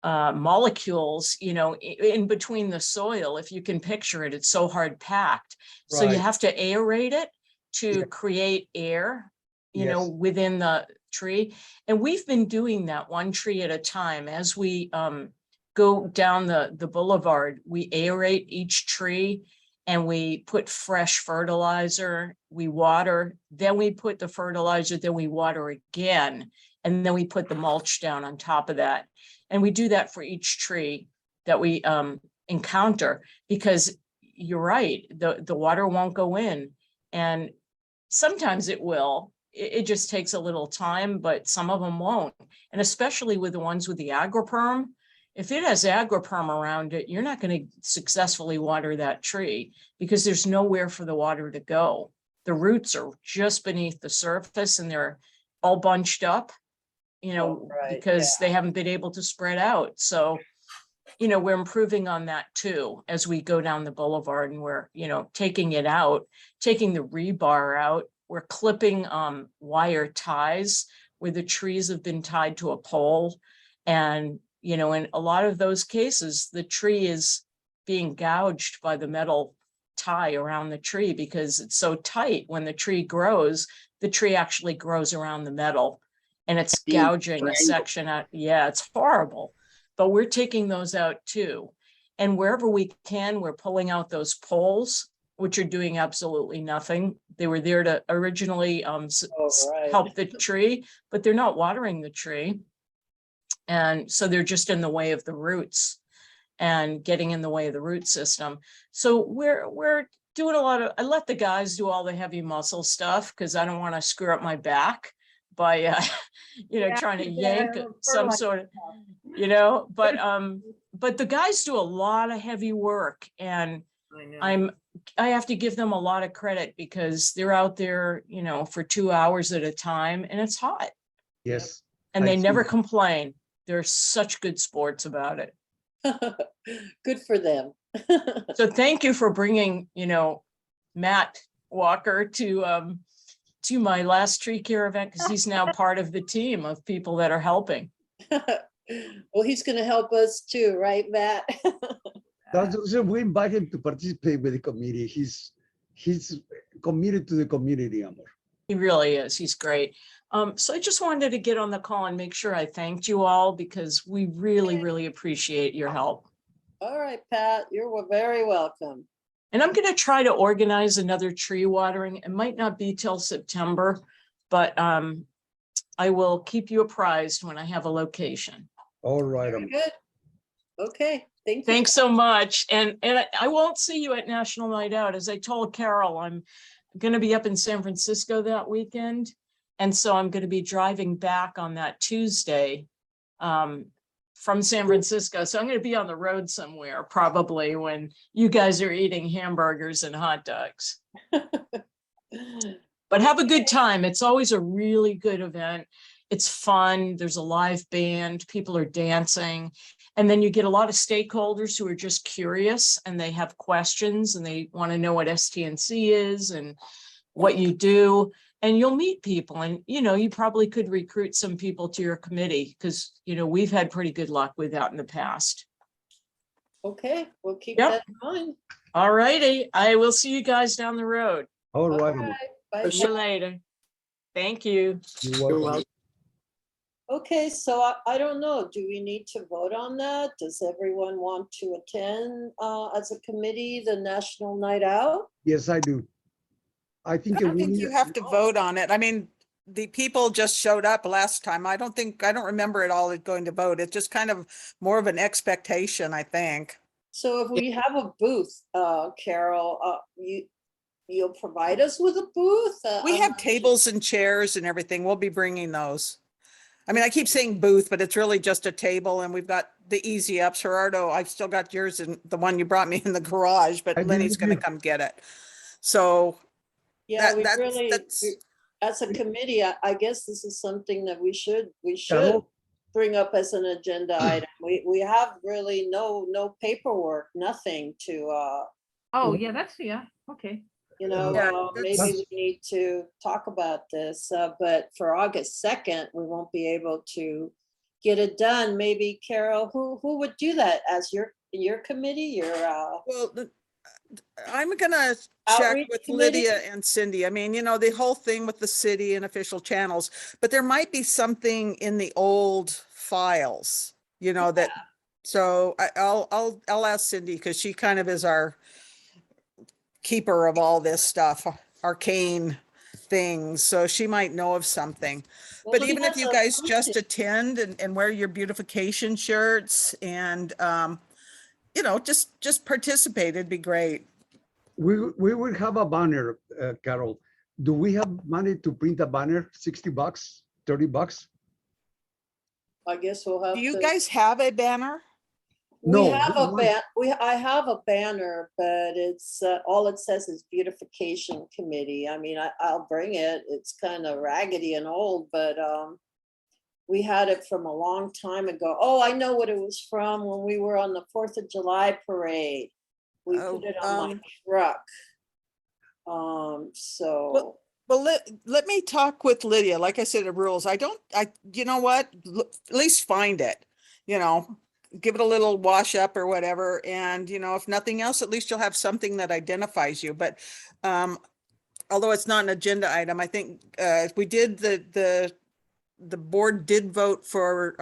molecules, in between the soil. If you can picture it, it's so hard packed. So you Right. have to aerate it to Yeah. create air, Yes. within the tree. And we've been doing that one tree at a time. As we go down the boulevard, we aerate each tree and we put fresh fertilizer, we water, then we put the fertilizer, then we water again, and then we put the mulch down on top of that. And we do that for each tree that we encounter, because you're right, the water won't go in. And sometimes it will. It just takes a little time, but some of them won't. And especially with the ones with the agriperm, if it has agriperm around it, you're not going to successfully water that tree because there's nowhere for the water to go. The roots are just beneath the surface and they're all bunched up, you know, because they haven't been able to spread out. So, you know, we're improving on that too, as we go down the boulevard, and we're, you know, taking it out, taking the rebar out. We're clipping wire ties where the trees have been tied to a pole. And, you know, in a lot of those cases, the tree is being gouged by the metal tie around the tree because it's so tight. When the tree grows, the tree actually grows around the metal and it's gouging a section out. Yeah, it's horrible. But we're taking those out too. And wherever we can, we're pulling out those poles, which are doing absolutely nothing. They were there to originally help the tree, but they're not watering the tree. And so they're just in the way of the roots and getting in the way of the root system. So we're doing a lot of, I let the guys do all the heavy muscle stuff because I don't want to screw up my back by, you know, trying to yank some sort of, you know, but the guys do a lot of heavy work, and I have to give them a lot of credit because they're out there, you know, for 2 hours at a time, and it's hot. Yes. And they I never see. complain. They're such good sports about it. Good for them. So thank you for bringing, you know, Matt Walker to my last tree care event, because he's now part of the team of people that are helping. Well, he's going to help us too, right, Matt? That's the reason we invite him to participate with the committee. He's committed to the community, Amor. He really is. He's great. So I just wanted to get on the call and make sure I thanked you all, because we really, really appreciate your help. All right, Pat, you're very welcome. And I'm going to try to organize another tree watering. It might not be till September, but I will keep you apprised when I have a location. All right. Very good. Okay, thank you. Thanks so much. And I won't see you at National Night Out. As I told Carol, I'm going to be up in San Francisco that weekend. And so I'm going to be driving back on that Tuesday from San Francisco. So I'm going to be on the road somewhere, probably when you guys are eating hamburgers and hot dogs. But have a good time. It's always a really good event. It's fun. There's a live band. People are dancing. And then you get a lot of stakeholders who are just curious and they have questions and they want to know what STNC is and what you do. And you'll meet people, and, you know, you probably could recruit some people to your committee because, you know, we've had pretty good luck with that in the past. Okay, we'll keep Yep. that in mind. All righty. I will see you guys down the road. All right. All Amor. right, bye. See you later. Thank you. You're welcome. Okay, so I don't know, do we need to vote on that? Does everyone want to attend as a committee, the National Night Out? Yes, I do. I think I don't we think need- you have to vote on it. I mean, the people just showed up last time. I don't remember it all going to vote. It's just kind of more of an expectation, I think. So if we have a booth, Carol, you'll provide us with a booth? We I'm have not tables and chairs and everything. We'll be bringing those. I mean, I keep saying booth, but it's really just a table, and we've got the easy ups. Gerardo, I've still got yours and the one you brought me in the garage, but I Lenny's believe gonna you. come get it. So Yeah, we that's- really, that's- as a committee, I guess this is something that we should Carol? bring up as an agenda item. We have really no paperwork, nothing to, Oh, yeah, okay. you know, Yeah, maybe that's- we need to talk about this, but for August 2nd, we won't be able to get it done. Maybe Carol, who would do that as your committee, well, I'm gonna check Outreach with committee? Lydia and Cindy. I mean, the whole thing with the city and official channels, but there might be something in the old files, that, so I'll ask Cindy, because she kind of is our keeper of all this stuff, arcane things, so she might know of something. Well, But she even if has you a guys bunch just of- attend and wear your beautification shirts and, just participate, it'd be great. We will have a banner, Carol. Do we have money to print a banner? $60, $30? I guess we'll have Do you to. guys have a banner? We No, have we a want- I have a banner, but it's, all it says is beautification committee. I mean, I'll bring it. It's kind of raggedy and old, but, we had it from a long time ago. Oh, I know what it was from, when we were on the 4th of July parade. We put it on my truck. So, Well, let me talk with Lydia. Like I said, the rules, you know what? At least find it, give it a little wash up or whatever. And, if nothing else, at least you'll have something that identifies you. But, although it's not an agenda item, I think, we did the board did vote for,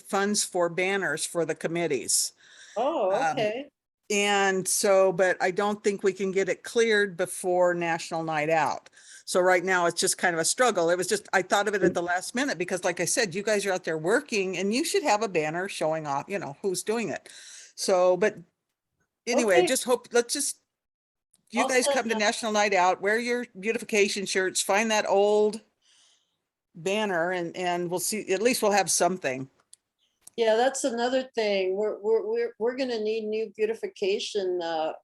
funds for banners for the committees. oh, okay. And so, but I don't think we can get it cleared before National Night Out. So right now it's just kind of a struggle. It was just, I thought of it at the last minute because like I said, you guys are out there working and you should have a banner showing off, who's doing it. So, but anyway, Okay. you I'll guys send come to that. National Night Out, wear your beautification shirts, find that old banner and we'll see, at least we'll have something. Yeah, that's another thing. We're gonna need new beautification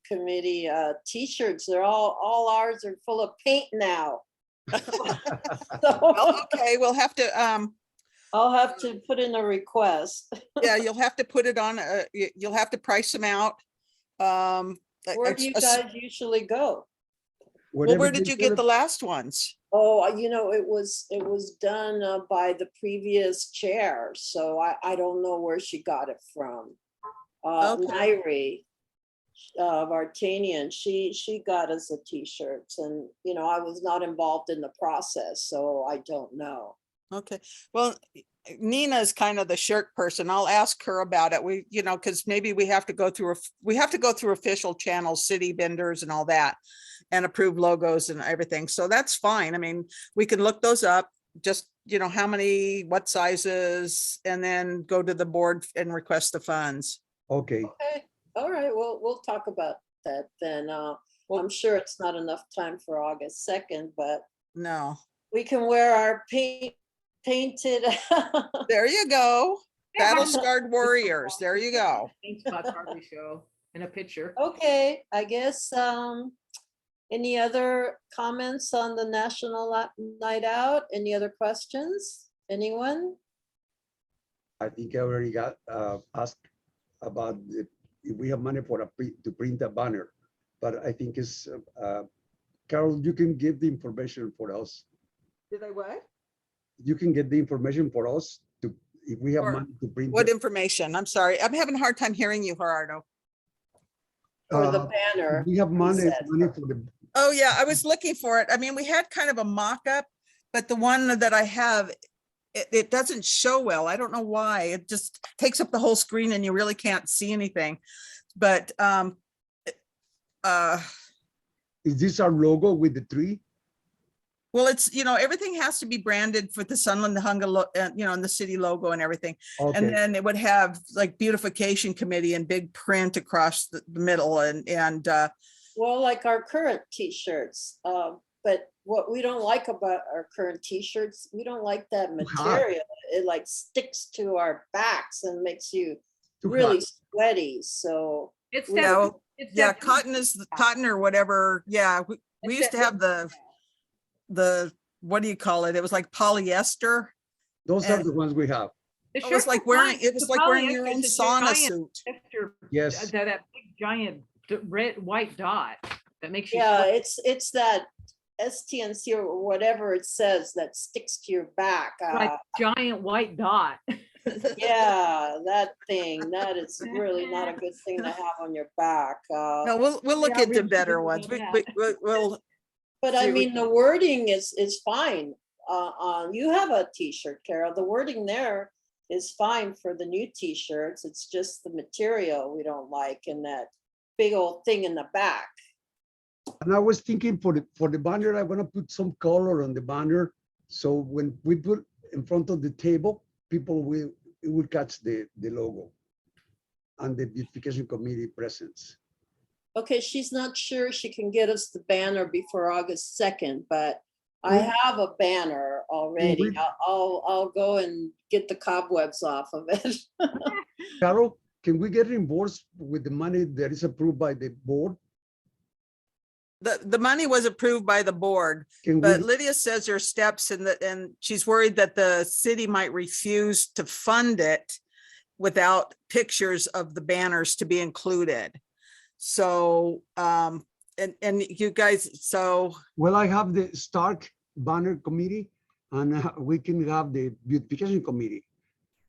committee t-shirts. They're all ours are full of paint now. So Well, okay, we'll have to, I'll have to put in a request. yeah, you'll have to put it on, you'll have to price them out. Where do you guys usually go? Well, Whatever where did they you get put the it- last ones? Oh, it was done by the previous chair, so I don't know where she got it from. Okay. Nairi Vartanian, she got us the t-shirts, and I was not involved in the process, so I don't know. Okay, well, Nina is kind of the shirt person. I'll ask her about it. Because maybe we have to go through official channels, city vendors and all that, and approve logos and everything. So that's fine. I mean, we can look those up, just, how many, what sizes, and then go to the board and request the funds. Okay, Okay, all right, well, we'll talk about that then. I'm sure it's not enough time for August 2nd, but No, we can wear our painted. there you go. Battle scarred warriors. There you go. Paint spots hardly show in a picture. Okay, I guess, any other comments on the National Night Out? Any other questions? Anyone? I think I already got asked about if we have money to print a banner, but I think it's, Carol, you can give the information for us. Did I what? You can get the information for us if we have For money to print. What it. information? I'm sorry. I'm having a hard time hearing you, Gerardo. For the Uh, banner? We have money said. for the, Oh, yeah, I was looking for it. I mean, we had kind of a mock-up, but the one that I have, it doesn't show well. I don't know why. It just takes up the whole screen and you really can't see anything. But, is this our logo with the tree? well, it's, everything has to be branded for the Sunland Hunga, and the city logo and everything. And Okay, then it would have like beautification committee in big print across the middle and, Well, like our current t-shirts, but what we don't like about our current t-shirts, we don't like that Too hot. material. It like sticks to our backs and makes you Too really hot. sweaty, so. It's we- that, well, it's yeah, that. cotton or whatever. Yeah, we It's used to that- have the, what do you call it? It was like polyester. Those are and- the ones we have. The It was shirts like are wearing, fine. it was The like wearing your polyester own is a sauna giant suit. texture, Yes. that big giant red, white dot that makes you. Yeah, sweat. it's that STNC or whatever it says that sticks to your back. Like giant white dot. Yeah, that thing, that is really not a good thing to have on your back. No, we'll look Yeah, into we- better we- ones. yeah. We'll, But I see, we- mean, the wording is fine. You have a t-shirt, Carol. The wording there is fine for the new t-shirts. It's just the material we don't like and that big old thing in the back. And I was thinking for the banner, I'm gonna put some color on the banner. So when we put in front of the table, people will catch the logo and the beautification committee presence. Okay, she's not sure she can get us the banner before August 2nd, but I Mm. have a banner already. we- I'll go and get the cobwebs off of it. Carol, can we get reimbursed with the money that is approved by the board? the money was approved by the board, Can but we, Lydia says there are steps and she's worried that the city might refuse to fund it without pictures of the banners to be included. So, and you guys, so, well, I have the Stark banner committee and we can have the beautification committee.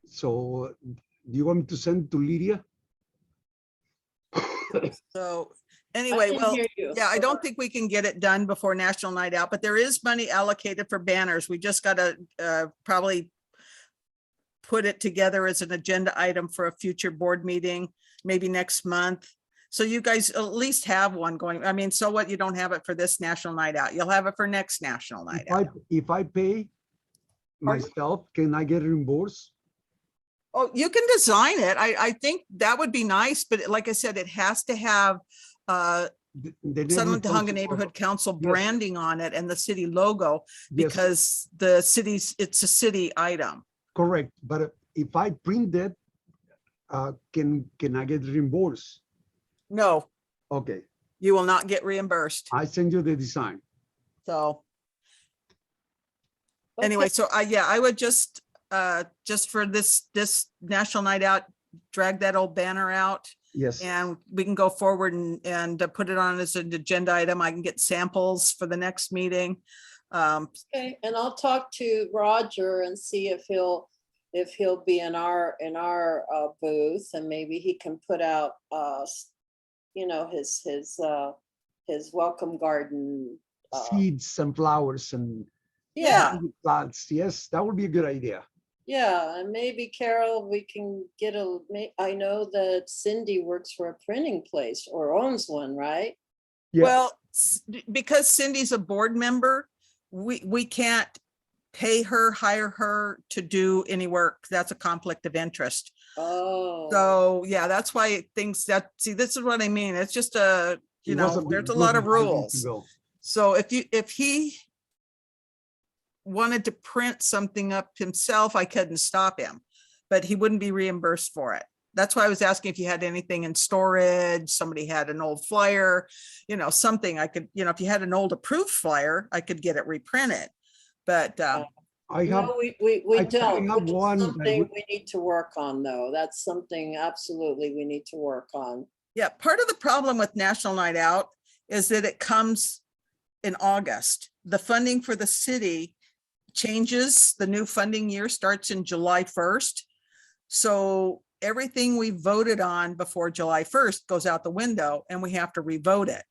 So do you want me to send it to Lydia? so, I anyway, can well, hear you. yeah, I don't think we can get it done before National Night Out, but there is money allocated for banners. We just gotta probably put it together as an agenda item for a future board meeting, maybe next month. So you guys at least have one going. I mean, so what, you don't have it for this National Night Out. You'll have it for next National Night Out. If I pay Pardon? myself, can I get reimbursed? Oh, you can design it. I think that would be nice, but like I said, it has to have The Sutherland neighborhood Tahunga Neighborhood Council Yes. branding on it and the city logo, Yes, because the city's, it's a city item. correct. But if I print it, can I get reimbursed? No, Okay, you will not get reimbursed. I send you the design. So Okay. anyway, so yeah, I would just for this National Night Out, drag that old banner out Yes. and we can go forward and put it on as an agenda item. I can get samples for the next meeting. Okay, and I'll talk to Roger and see if he'll be in our booth and maybe he can put out his welcome garden. Seeds and flowers and Yeah, plants. Yes, that would be a good idea. yeah, and maybe Carol, we can get I know that Cindy works for a printing place or owns one, right? Yeah. Well, because Cindy's a board member, we can't pay her, hire her to do any work. That's a conflict of interest. Oh. So, yeah, that's why things see, this is what I mean. It's just It was there's a good lot of idea to rules. go. So if he wanted to print something up himself, I couldn't stop him, but he wouldn't be reimbursed for it. That's why I was asking if you had anything in storage, somebody had an old flyer, something I could, if you had an old approved flyer, I could get it reprinted. But I have, No, we I don't, have which is one that something would- we need to work on, though. That's something absolutely we need to work on. yeah, part of the problem with National Night Out is that it comes in August. The funding for the city changes. The new funding year starts in July 1st. So everything we voted on before July 1st goes out the window and we have to revote it.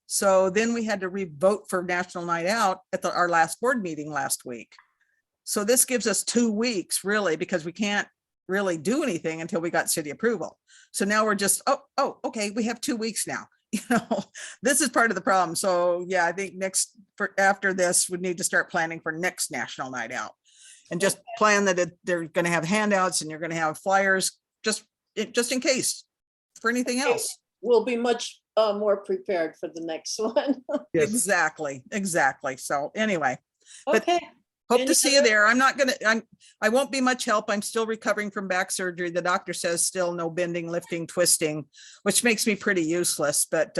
So then we had to revote for National Night Out at our last board meeting last week. So this gives us 2 weeks really, because we can't really do anything until we got city approval. So now we're just, oh, okay, we have 2 weeks now. This is part of the problem. So yeah, I think after this, we need to start planning for next National Night Out. And just plan that they're going to have handouts and you're going to have flyers, just in case for anything Okay. else. We'll be much more prepared for the next one. yes, Exactly. So anyway, But- Okay, hope Any to see you other- there. I won't be much help. I'm still recovering from back surgery. The doctor says still no bending, lifting, twisting, which makes me pretty useless, but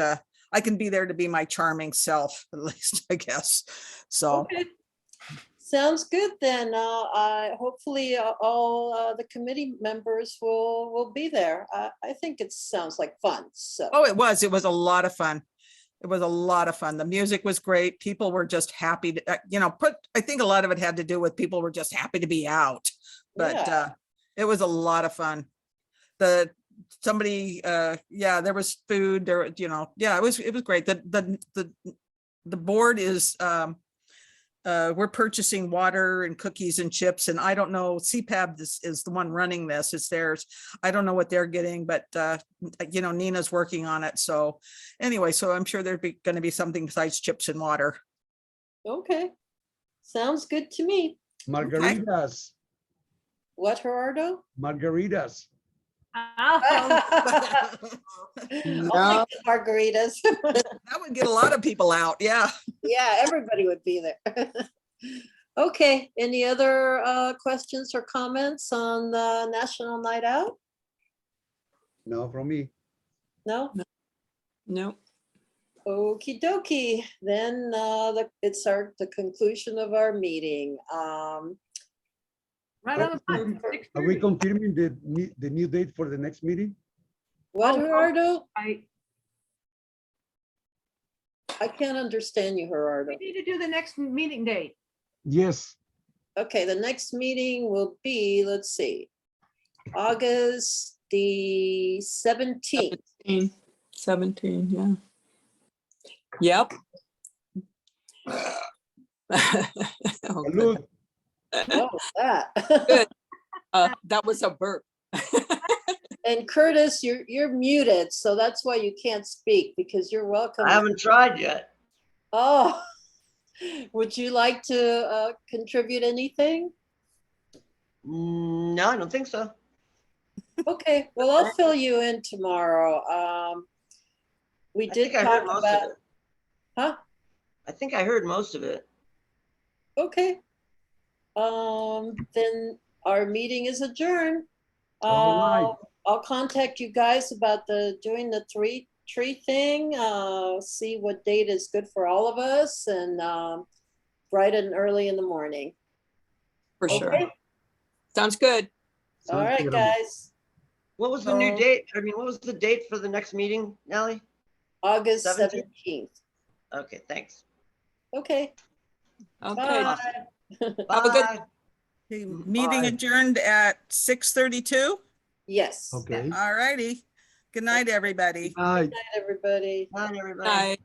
I can be there to be my charming self, at least, I guess. So, okay. Sounds good then. Hopefully all the committee members will be there. I think it sounds like fun, so. oh, it was a lot of fun. It was a lot of fun. The music was great. People were just happy to, I think a lot of it had to do with people were just happy to be out. But Yeah. It was a lot of fun. Somebody, yeah, there was food there, yeah, it was great. The board is, we're purchasing water and cookies and chips, and I don't know, CPAB is the one running this, it's theirs. I don't know what they're getting, but Nina's working on it. So anyway, so I'm sure there's going to be something besides chips and water. Okay, sounds good to me. Margaritas, What, Gerardo? margaritas. Oh, I'll take the margaritas. That would get a lot of people out. Yeah. Yeah, everybody would be there. Okay, any other questions or comments on the National Night Out? No, from me. No? No. Okie dokie, then it's the conclusion of our meeting. right on the button. Are we 6:30. confirming the new date for the next meeting? What, Oh, Gerardo? I- I can't understand you, Gerardo. We need to do the next meeting date. Yes. Okay, the next meeting will be, let's see, August the 17th. 17, yeah. Yep. Oh, Salud. What was that? Good. That was a burp. And Curtis, you're muted, so that's why you can't speak, because you're welcome. I haven't tried yet. Oh, would you like to contribute anything? No, I don't think so. Okay, well, I'll fill you in tomorrow. We I did think I heard talk most of about, it. huh? I think I heard most of it. Okay. Then our meeting is adjourned. All right. I'll contact you guys about doing the tree thing, see what date is good for all of us, and bright and early in the morning. For sure. Okay. Sounds good. All Sounds right, good. guys. What was the new date? I mean, what was the date for the next meeting, Nellie? August 17th? 17th. Okay, thanks. Okay. Okay. Bye. Have a good- Bye. Okay, meeting Bye. adjourned at 6:32. Yes. Okay. All righty. Good night, everybody. Night. Good night, everybody. Bye, everybody. Night.